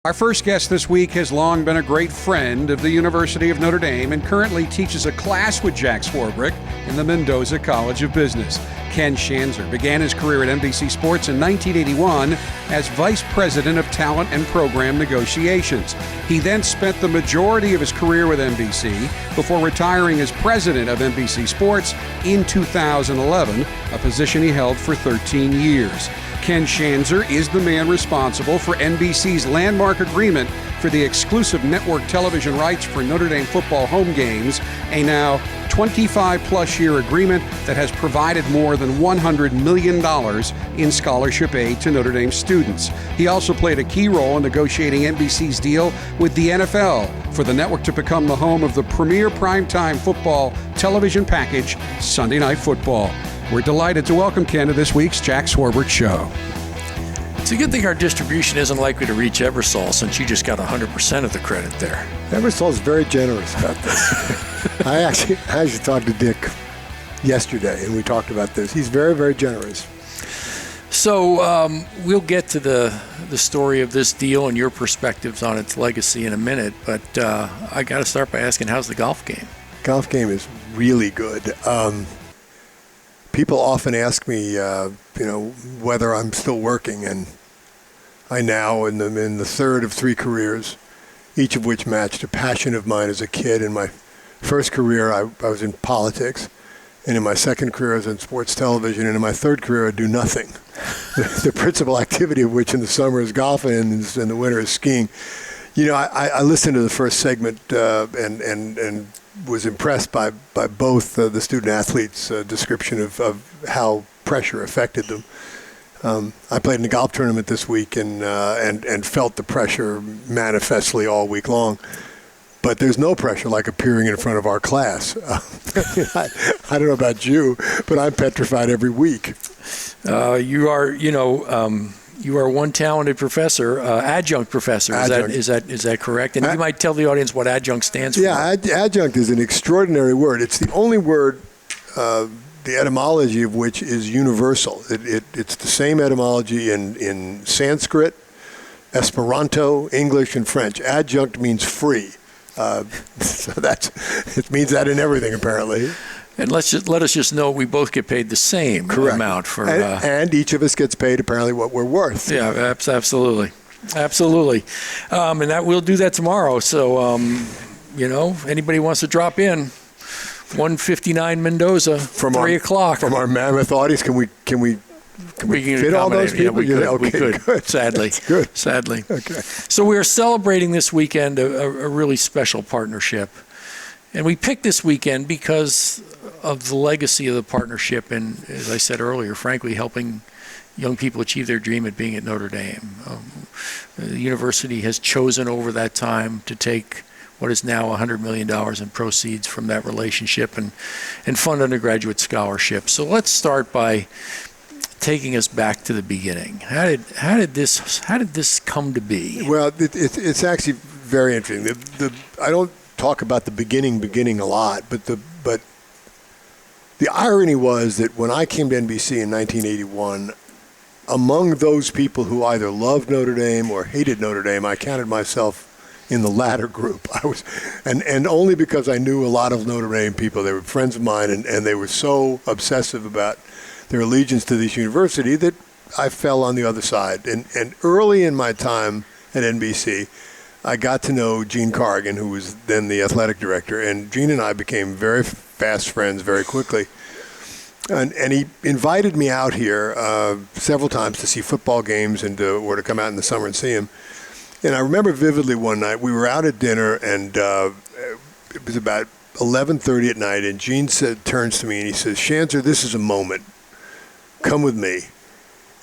Our first guest this week has long been a great friend of the University of Notre Dame and currently teaches a class with Jack Swarbrick in the Mendoza College of Business. Ken Schanzer began his career at NBC Sports in 1981 as Vice President of Talent and Program Negotiations. He then spent the majority of his career with NBC before retiring as President of NBC Sports in 2011, a position he held for 13 years. Ken Schanzer is the man responsible for NBC's landmark agreement for the exclusive network television rights for Notre Dame football home games, a now 25-plus year agreement that has provided more than $100 million in scholarship aid to Notre Dame students. He also played a key role in negotiating NBC's deal with the NFL for the network to become the home of the premier primetime football television package, Sunday Night Football. We're delighted to welcome Ken to this week's Jack Swarbrick Show. It's a good thing our distribution isn't likely to reach Eversole, since you just got 100% of the credit there. Eversole's very generous about this. I actually talked to Dick yesterday, and we talked about this. He's very, very generous. So we'll get to the story of this deal and your perspectives on its legacy in a minute, but I got to start by asking, how's the golf game? Golf game is really good. People often ask me, whether I'm still working, and I now am in the third of 3 careers, each of which matched a passion of mine as a kid. In my first career, I was in politics, and in my second career, I was in sports television, and in my third career, I do nothing. The principal activity of which in the summer is golfing, and in the winter is skiing. I listened to the first segment and was impressed by both the student athletes' description of how pressure affected them. I played in a golf tournament this week and felt the pressure manifestly all week long. But there's no pressure like appearing in front of our class. I don't know about you, but I'm petrified every week. You are one talented professor, adjunct professor. Is that correct? And you might tell the audience what adjunct stands for. Yeah, adjunct is an extraordinary word. It's the only word, the etymology of which is universal. It's the same etymology in Sanskrit, Esperanto, English, and French. Adjunct means free. So it means that in everything, apparently. And let us just know we both get paid the same amount for, and each of us gets paid apparently what we're worth. Yeah, absolutely, and that we'll do that tomorrow. So, anybody wants to drop in, 159 Mendoza, 3 o'clock from our mammoth audience. Can we fit all those people? Yeah, we could. Good. Sadly, good. Sadly. Okay. So we are celebrating this weekend a really special partnership. And we picked this weekend because of the legacy of the partnership and, as I said earlier, frankly, helping young people achieve their dream at being at Notre Dame. The university has chosen over that time to take what is now $100 million in proceeds from that relationship and fund undergraduate scholarships. So let's start by taking us back to the beginning. How did this come to be? Well, it's actually very interesting. I don't talk about the beginning a lot, but the irony was that when I came to NBC in 1981, among those people who either loved Notre Dame or hated Notre Dame, I counted myself in the latter group. I was, and only because I knew a lot of Notre Dame people. They were friends of mine, and they were so obsessive about their allegiance to this university that I fell on the other side. And early in my time at NBC, I got to know Gene Corrigan, who was then the athletic director, and Gene and I became very fast friends very quickly. And he invited me out here several times to see football games or to come out in the summer and see him. And I remember vividly one night, we were out at dinner, and it was about 11:30 at night, and Gene turns to me and he says, "Schanzer, this is a moment. Come with me."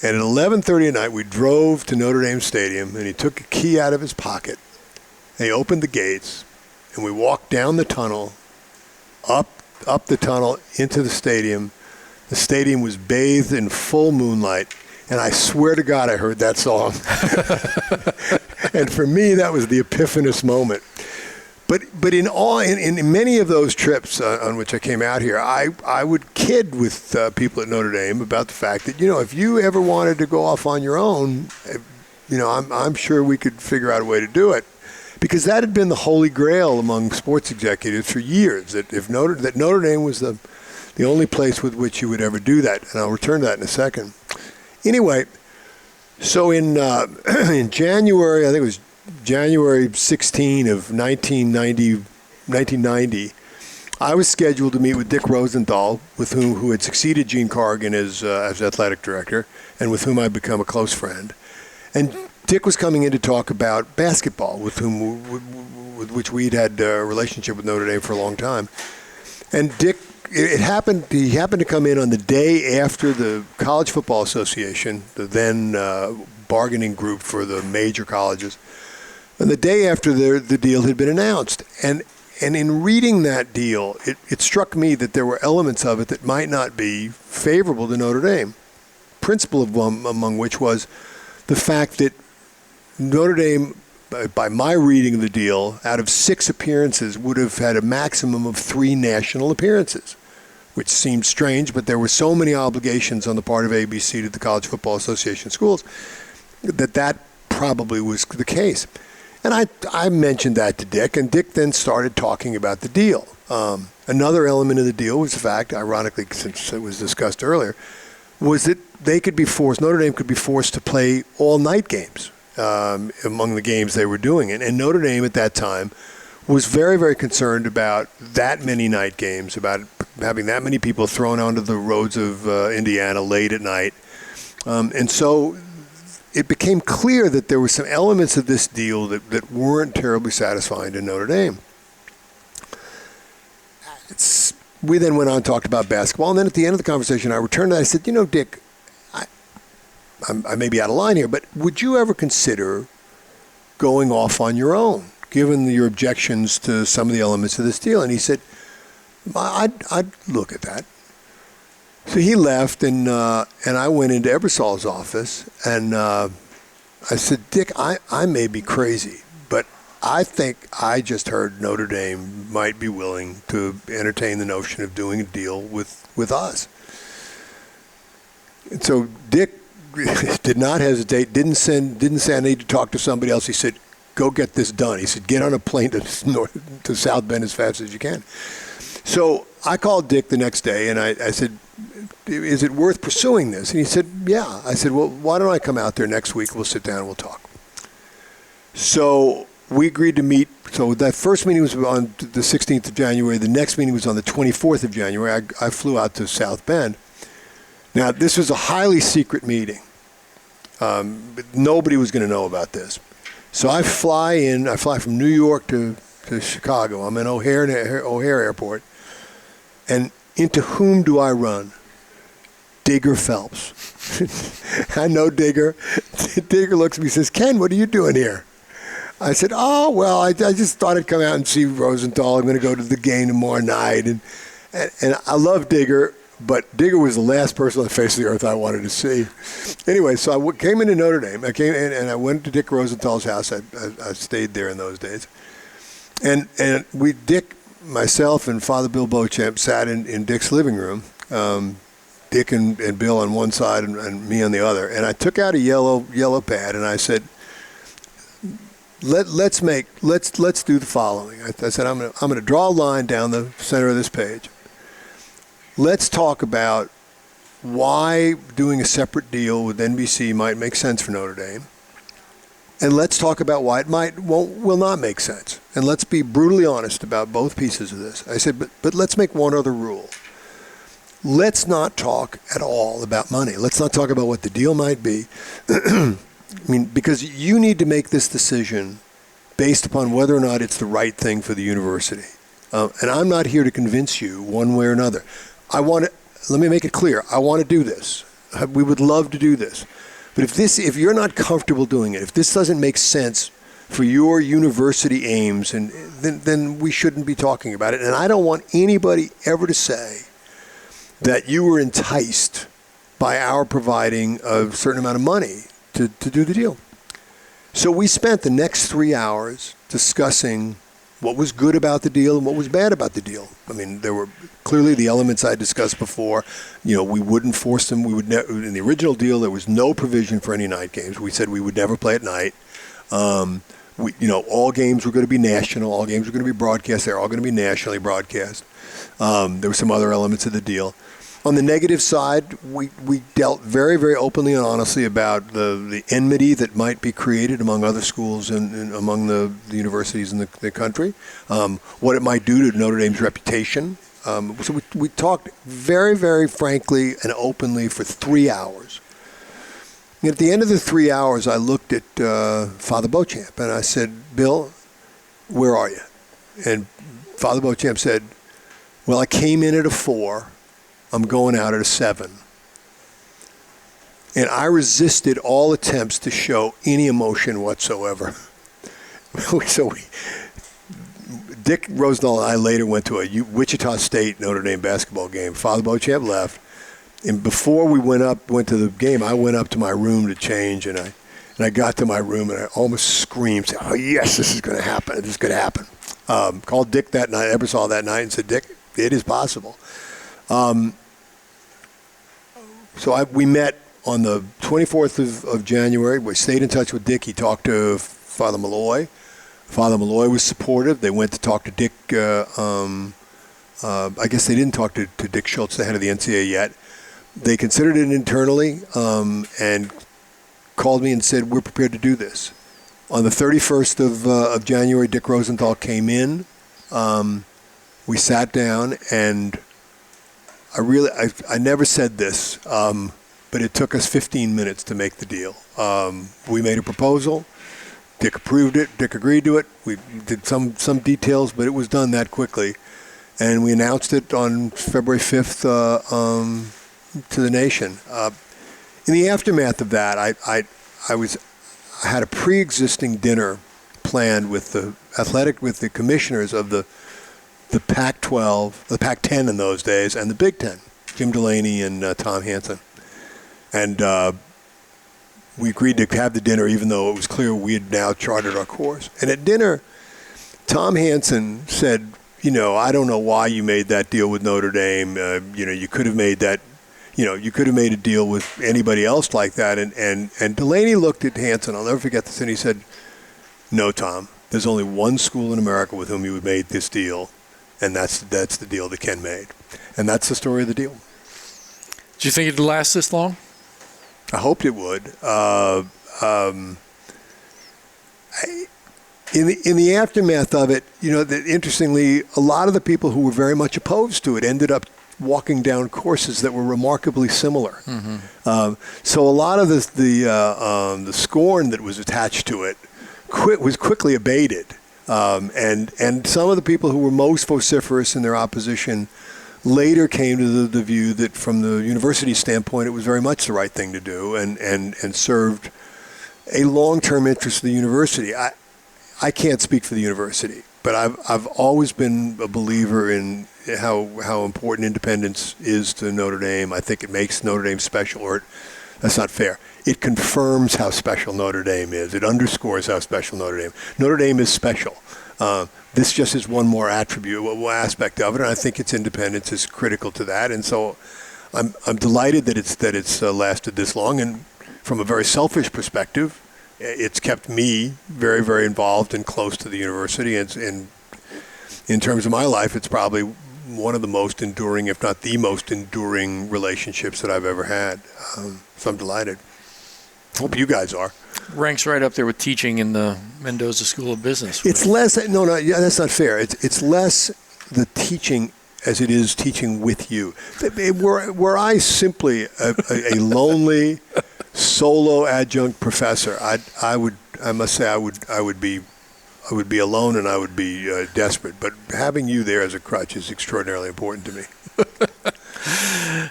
And at 11:30 at night, we drove to Notre Dame Stadium, and he took a key out of his pocket, and he opened the gates, and we walked down the tunnel, up the tunnel into the stadium. The stadium was bathed in full moonlight, and I swear to God I heard that song. And for me, that was the epiphanous moment. But in many of those trips on which I came out here, I would kid with people at Notre Dame about the fact that, if you ever wanted to go off on your own, I'm sure we could figure out a way to do it. Because that had been the holy grail among sports executives for years, that Notre Dame was the only place with which you would ever do that. And I'll return to that in a second. Anyway, so in January, I think it was January 16 of 1990, I was scheduled to meet with Dick Rosenthal, who had succeeded Gene Corrigan as athletic director, and with whom I'd become a close friend. And Dick was coming in to talk about basketball, with which we'd had a relationship with Notre Dame for a long time. And Dick, he happened to come in on the day after the College Football Association, the then bargaining group for the major colleges, and the day after the deal had been announced. And in reading that deal, it struck me that there were elements of it that might not be favorable to Notre Dame. Principal among which was the fact that Notre Dame, by my reading of the deal, out of 6 appearances, would have had a maximum of 3 national appearances, which seemed strange, but there were so many obligations on the part of ABC to the College Football Association schools that probably was the case. And I mentioned that to Dick, and Dick then started talking about the deal. Another element of the deal was the fact, ironically, since it was discussed earlier, was that Notre Dame could be forced to play all-night games among the games they were doing. And Notre Dame at that time was very, very concerned about that many night games, about having that many people thrown onto the roads of Indiana late at night. And so it became clear that there were some elements of this deal that weren't terribly satisfying to Notre Dame. We then went on and talked about basketball, and then at the end of the conversation, I returned and I said, Dick, I may be out of line here, but would you ever consider going off on your own, given your objections to some of the elements of this deal? And he said, I'd look at that. So he left, and I went into Ebersol's office, and I said, Dick, I may be crazy, but I think I just heard Notre Dame might be willing to entertain the notion of doing a deal with us. And so Dick did not hesitate, didn't say I need to talk to somebody else. He said, go get this done. He said, get on a plane to South Bend as fast as you can. So I called Dick the next day, and I said, is it worth pursuing this? And he said, yeah. I said, well, why don't I come out there next week? We'll sit down and we'll talk. So we agreed to meet. So that first meeting was on the 16th of January. The next meeting was on the 24th of January. I flew out to South Bend. Now, this was a highly secret meeting. Nobody was going to know about this. So I fly from New York to Chicago. I'm in O'Hare Airport. And into whom do I run? Digger Phelps. I know Digger. Digger looks at me and says, Ken, what are you doing here? I said, oh, well, I just thought I'd come out and see Rosenthal. I'm going to go to the game tomorrow night. And I love Digger, but Digger was the last person on the face of the earth I wanted to see. Anyway, so I came into Notre Dame. I came in and I went to Dick Rosenthal's house. I stayed there in those days. And Dick, myself, and Father Bill Beauchamp sat in Dick's living room. Dick and Bill on one side and me on the other. And I took out a yellow pad and I said, let's do the following. I said, I'm going to draw a line down the center of this page. Let's talk about why doing a separate deal with NBC might make sense for Notre Dame. And let's talk about why it will not make sense. And let's be brutally honest about both pieces of this. I said, but let's make one other rule. Let's not talk at all about money. Let's not talk about what the deal might be. I mean, because you need to make this decision based upon whether or not it's the right thing for the university. And I'm not here to convince you one way or another. Let me make it clear. I want to do this. We would love to do this. But if you're not comfortable doing it, if this doesn't make sense for your university aims, then we shouldn't be talking about it. And I don't want anybody ever to say that you were enticed by our providing a certain amount of money to do the deal. So we spent the next 3 hours discussing what was good about the deal and what was bad about the deal. I mean, there were clearly the elements I discussed before. We wouldn't force them. We would in the original deal, there was no provision for any night games. We said we would never play at night. All games were going to be national. All games were going to be broadcast. They're all going to be nationally broadcast. There were some other elements of the deal. On the negative side, we dealt very, very openly and honestly about the enmity that might be created among other schools and among the universities in the country, what it might do to Notre Dame's reputation. So we talked very, very frankly and openly for 3 hours. And at the end of the 3 hours, I looked at Father Beauchamp and I said, Bill, where are you? And Father Beauchamp said, well, I came in at a 4. I'm going out at a 7. And I resisted all attempts to show any emotion whatsoever. Dick Rosenthal and I later went to a Wichita State Notre Dame basketball game. Father Beauchamp left. And before we went to the game, I went up to my room to change, and I got to my room and I almost screamed, "Oh yes, this is going to happen! This is going to happen!" Called Dick that night, Ebersol that night, and said, "Dick, it is possible." We met on the 24th of January. We stayed in touch with Dick. He talked to Father Malloy. Father Malloy was supportive. They went to talk to Dick. I guess they didn't talk to Dick Schultz, the head of the NCAA, yet. They considered it internally and called me and said, we're prepared to do this. On the 31st of January, Dick Rosenthal came in. We sat down, and I never said this, but it took us 15 minutes to make the deal. We made a proposal. Dick approved it. Dick agreed to it. We did some details, but it was done that quickly. And we announced it on February 5th to the nation. In the aftermath of that, I had a pre-existing dinner planned with the commissioners of the Pac-12, the Pac-10 in those days, and the Big Ten, Jim Delaney and Tom Hansen. And we agreed to have the dinner even though it was clear we had now charted our course. And at dinner, Tom Hansen said, I don't know why you made that deal with Notre Dame. You could have made that, you could have made a deal with anybody else like that. And Delaney looked at Hansen, I'll never forget this, and he said, no, Tom, there's only one school in America with whom you made this deal, and that's the deal that Ken made. And that's the story of the deal. Do you think it'd last this long? I hoped it would. In the aftermath of it, interestingly, a lot of the people who were very much opposed to it ended up walking down courses that were remarkably similar. Mm-hmm. So a lot of the scorn that was attached to it was quickly abated. And some of the people who were most vociferous in their opposition later came to the view that from the university standpoint, it was very much the right thing to do and served a long-term interest of the university. I can't speak for the university, but I've always been a believer in how important independence is to Notre Dame. I think it makes Notre Dame special, or that's not fair. It confirms how special Notre Dame is. It underscores how special Notre Dame. Notre Dame is special. This just is one more attribute, one aspect of it, and I think its independence is critical to that. And so, I'm delighted that it's lasted this long. And from a very selfish perspective, it's kept me very, very involved and close to the university. And in terms of my life, it's probably one of the most enduring, if not the most enduring, relationships that I've ever had. So I'm delighted. Hope you guys are. Ranks right up there with teaching in the Mendoza School of Business. It's less. No, that's not fair. It's less the teaching as it is teaching with you. Were I simply a lonely solo adjunct professor, I must say I would be alone and I would be desperate. But having you there as a crutch is extraordinarily important to me.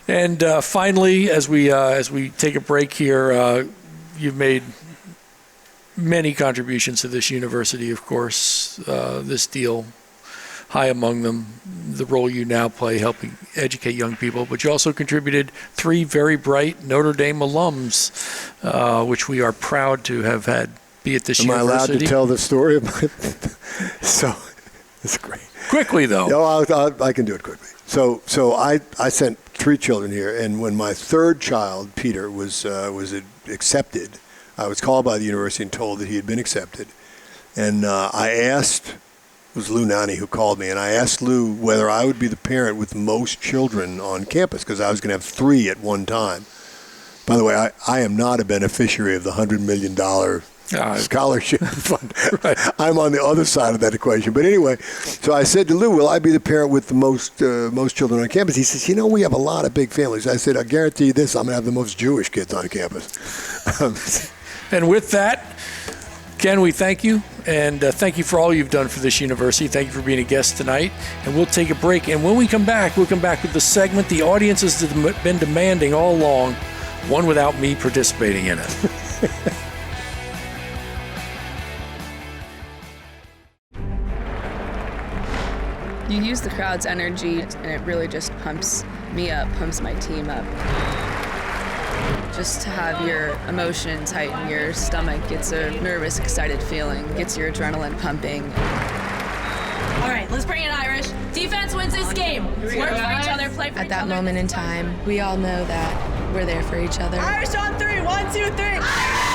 And finally, as we take a break here, you've made many contributions to this university, of course, this deal, high among them, the role you now play helping educate young people. But you also contributed 3 very bright Notre Dame alums, which we are proud to have had be at this university. Am I allowed to tell the story of my... So It's great. Quickly, though. No, I can do it quickly. So I sent 3 children here, and when my 3rd child, Peter, was accepted, I was called by the university and told that he had been accepted. And I asked, it was Lou Nani who called me, and I asked Lou whether I would be the parent with the most children on campus, because I was going to have 3 at one time. By the way, I am not a beneficiary of the $100 million scholarship fund. Right. I'm on the other side of that equation. But anyway, so I said to Lou, will I be the parent with the most children on campus? He says, we have a lot of big families. I said, I guarantee you this, I'm going to have the most Jewish kids on campus. And with that, Ken, we thank you, and thank you for all you've done for this university. Thank you for being a guest tonight, and we'll take a break. And when we come back, we'll come back with the segment the audience has been demanding all along, one without me participating in it. You use the crowd's energy, and it really just pumps me up, pumps my team up. Just to have your emotions heighten, your stomach gets a nervous, excited feeling, gets your adrenaline pumping. All right, let's bring it Irish. Defense wins this game. Work for each other, play for each other. At that moment in time, we all know that we're there for each other. Irish on 3, 1, 2, 3. Irish!